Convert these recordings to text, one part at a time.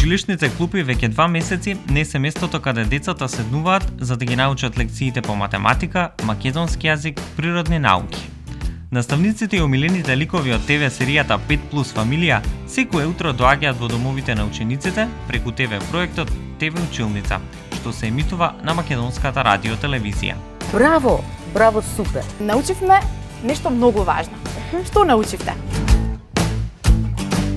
Училишните клупи веќе 2 месеци не се местото каде децата седнуваат за да ги научат лекциите по математика, македонски јазик, природни науки. Наставниците и омилените ликови од ТВ серијата 5+ фамилија секое утро доаѓаат во домовите на учениците преку ТВ проектот ТВ Училница, што се емитува на Македонската радиотелевизија. Браво, браво, супер. Научивме нешто многу важно. Што научивте?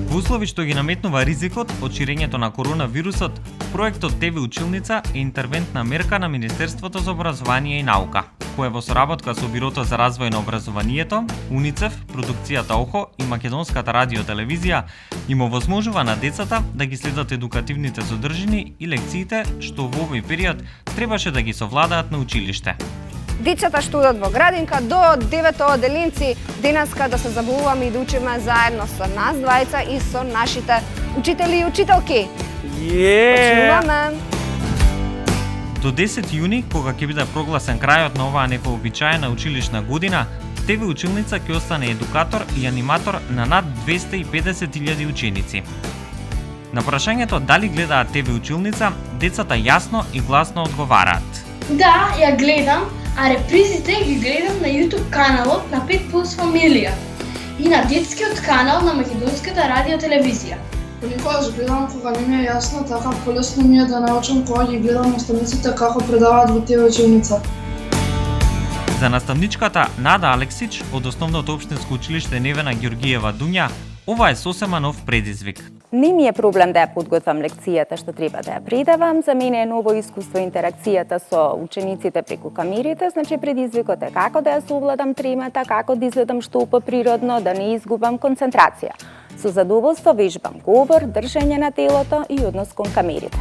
Во услови што ги наметнува ризикот од ширењето на коронавирусот, проектот ТВ Училница е интервентна мерка на Министерството за образование и наука, кое во соработка со Бирото за развој на образованието, УНИЦЕФ, продукцијата ОХО и Македонската радиотелевизија им овозможува на децата да ги следат едукативните содржини и лекциите што во овој период требаше да ги совладаат на училиште. Децата што одат во градинка до 9 оделенци денеска да се забавуваме и да учиме заедно со нас двајца и со нашите учители и учителки. Почнуваме! До 10 јуни, кога ќе биде прогласен крајот на оваа невообичаена училишна година, ТВ Училница ќе остане едукатор и аниматор на над 250.000 ученици. На прашањето дали гледаат ТВ Училница, децата јасно и гласно одговараат. Да, ја гледам, а репризите ги гледам на YouTube каналот на 5+ фамилија и на детскиот канал на Македонската радиотелевизија. Понекогаш гледам кога не ми е јасно, така полесно ми е да научам кога ги гледам наставниците како предаваат во ТВ Училница. За наставничката Нада Алексич од Основното општинско училиште Невена Ѓоргиева Дуња, ова е сосема нов предизвик. Не ми е проблем да ја подготвам лекцијата што треба да ја предавам. За мене е ново искуство интеракцијата со учениците преку камерите, значи предизвикот е како да ја совладам тремата, како да изгледам што природно, да не изгубам концентрација. Со задоволство вежбам говор, држење на телото и однос кон камерите.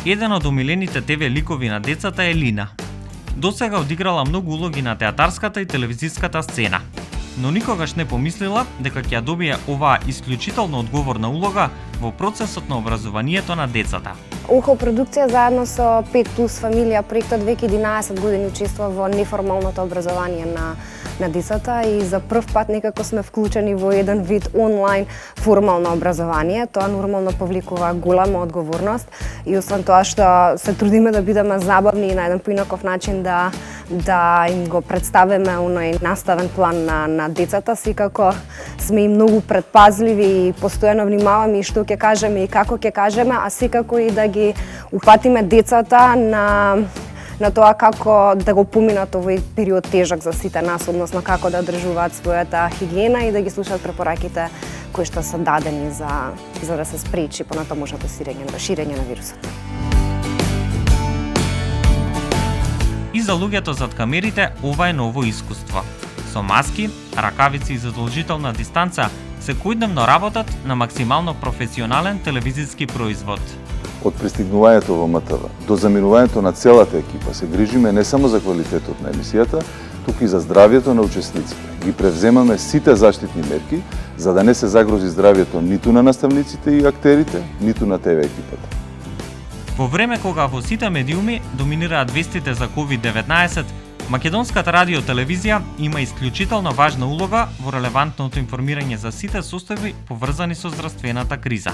Еден од омилените ТВ ликови на децата е Лина. Досега одиграла многу улоги на театарската и телевизиската сцена, но никогаш не помислила дека ќе ја добие оваа исклучително одговорна улога во процесот на образованието на децата. ОХО продукција заедно со 5+ фамилија проектот веќе 11 години учествува во неформалното образование на децата и за прв пат некако сме вклучени во еден вид онлайн формално образование. Тоа нормално повлекува голема одговорност и освен тоа што се трудиме да бидеме забавни и на еден поинаков начин да им го представиме оној наставен план на децата, секако сме и многу предпазливи и постојано внимаваме и што ќе кажеме и како ќе кажеме, а секако и да ги упатиме децата на тоа како да го поминат овој период тежок за сите нас, односно како да одржуваат својата хигиена и да ги слушаат препораките кои што се дадени за да се спречи понатамошното ширење на вирусот. И за луѓето зад камерите ова е ново искуство. Со маски, ракавици и задолжителна дистанца секојдневно работат на максимално професионален телевизиски производ. Од пристигнувањето во МТВ до заминувањето на целата екипа се грижиме не само за квалитетот на емисијата, туку и за здравјето на учесниците. Ги превземаме сите заштитни мерки за да не се загрози здравјето ниту на наставниците и актерите, ниту на ТВ екипата. Во време кога во сите медиуми доминираат вестите за COVID-19, Македонската радиотелевизија има исклучително важна улога во релевантното информирање за сите состојби поврзани со здравствената криза.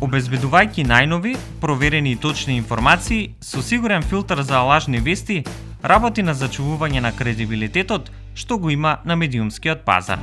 Обезбедувајќи најнови, проверени и точни информации со сигурен филтер за лажни вести, работи на зачувување на кредибилитетот што го има на медиумскиот пазар.